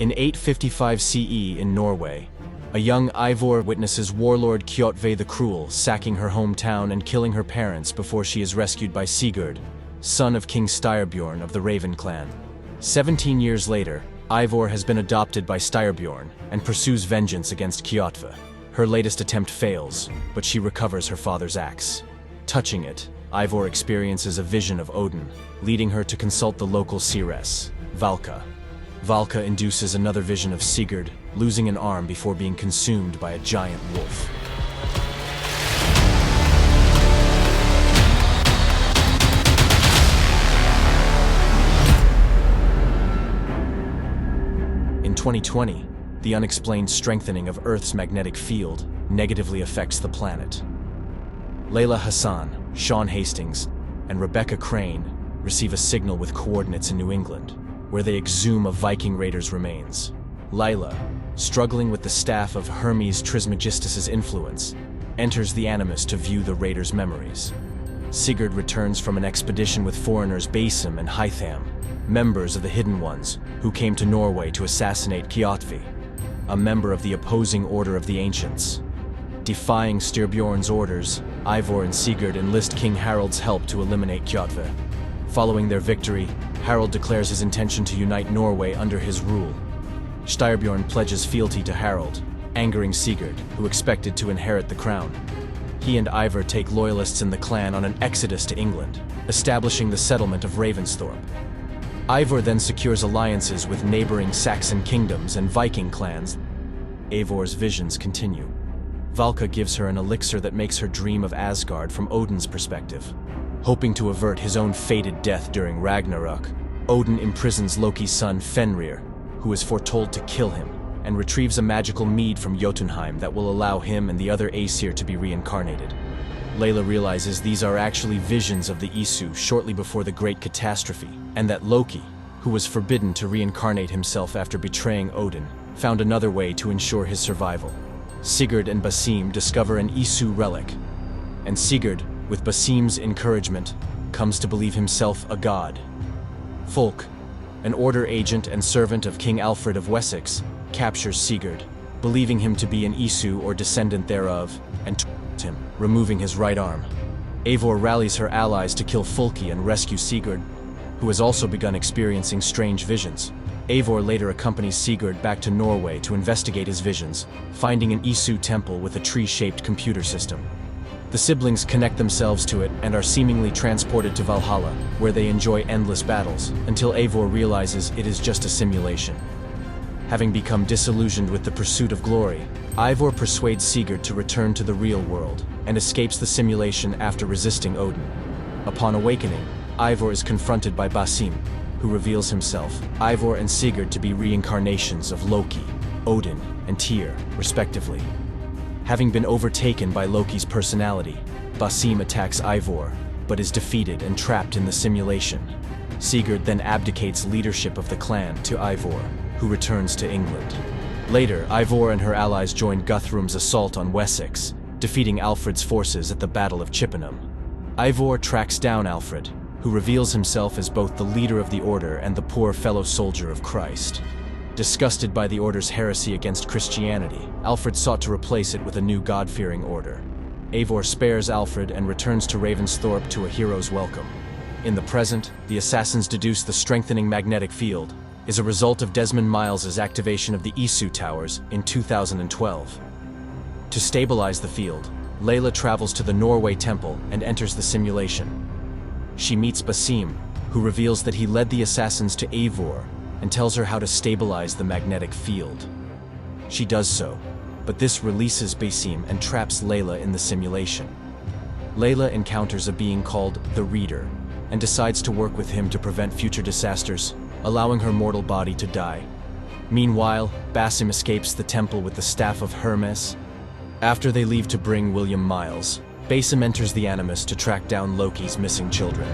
In 855 CE in Norway, a young Eivor witnesses warlord Kjotve the Cruel sacking her hometown and killing her parents before she is rescued by Sigurd, son of King Styrbjorn of the Raven clan. 17 years later, Eivor has been adopted by Styrbjorn and pursues vengeance against Kjotve. Her latest attempt fails, but she recovers her father's axe. Touching it, Eivor experiences a vision of Odin, leading her to consult the local seeress, Valka. Valka induces another vision of Sigurd, losing an arm before being consumed by a giant wolf. In 2020, the unexplained strengthening of Earth's magnetic field negatively affects the planet. Layla Hassan, Shaun Hastings, and Rebecca Crane receive a signal with coordinates in New England, where they exhume a Viking raider's remains. Layla, struggling with the Staff of Hermes Trismegistus' influence, enters the Animus to view the raider's memories. Sigurd returns from an expedition with foreigners Basim and Hytham, members of the Hidden Ones, who came to Norway to assassinate Kjotve, a member of the opposing Order of the Ancients. Defying Styrbjorn's orders, Eivor and Sigurd enlist King Harald's help to eliminate Kjotve. Following their victory, Harald declares his intention to unite Norway under his rule. Styrbjorn pledges fealty to Harald, angering Sigurd, who expected to inherit the crown. He and Eivor take loyalists in the clan on an exodus to England, establishing the settlement of Ravensthorpe. Eivor then secures alliances with neighboring Saxon kingdoms and Viking clans. Eivor's visions continue. Valka gives her an elixir that makes her dream of Asgard from Odin's perspective. Hoping to avert his own fated death during Ragnarok, Odin imprisons Loki's son Fenrir, who is foretold to kill him, and retrieves a magical mead from Jotunheim that will allow him and the other Aesir to be reincarnated. Layla realizes these are actually visions of the Isu shortly before the Great Catastrophe, and that Loki, who was forbidden to reincarnate himself after betraying Odin, found another way to ensure his survival. Sigurd and Basim discover an Isu relic, and Sigurd, with Basim's encouragement, comes to believe himself a god. Fulk, an order agent and servant of King Alfred of Wessex, captures Sigurd, believing him to be an Isu or descendant thereof, and tortures him, removing his right arm. Eivor rallies her allies to kill Fulki and rescue Sigurd, who has also begun experiencing strange visions. Eivor later accompanies Sigurd back to Norway to investigate his visions, finding an Isu temple with a tree-shaped computer system. The siblings connect themselves to it and are seemingly transported to Valhalla, where they enjoy endless battles, until Eivor realizes it is just a simulation. Having become disillusioned with the pursuit of glory, Eivor persuades Sigurd to return to the real world, and escapes the simulation after resisting Odin. Upon awakening, Eivor is confronted by Basim, who reveals himself, Eivor and Sigurd, to be reincarnations of Loki, Odin, and Tyr, respectively. Having been overtaken by Loki's personality, Basim attacks Eivor, but is defeated and trapped in the simulation. Sigurd then abdicates leadership of the clan to Eivor, who returns to England. Later, Eivor and her allies join Guthrum's assault on Wessex, defeating Alfred's forces at the Battle of Chippenham. Eivor tracks down Alfred, who reveals himself as both the leader of the Order and the poor fellow soldier of Christ. Disgusted by the Order's heresy against Christianity, Alfred sought to replace it with a new God-fearing order. Eivor spares Alfred and returns to Ravensthorpe to a hero's welcome. In the present, the assassins deduce the strengthening magnetic field is a result of Desmond Miles's activation of the Isu Towers in 2012. To stabilize the field, Layla travels to the Norway temple and enters the simulation. She meets Basim, who reveals that he led the assassins to Eivor and tells her how to stabilize the magnetic field. She does so, but this releases Basim and traps Layla in the simulation. Layla encounters a being called the Reader and decides to work with him to prevent future disasters, allowing her mortal body to die. Meanwhile, Basim escapes the temple with the Staff of Hermes. After they leave to bring William Miles, Basim enters the Animus to track down Loki's missing children.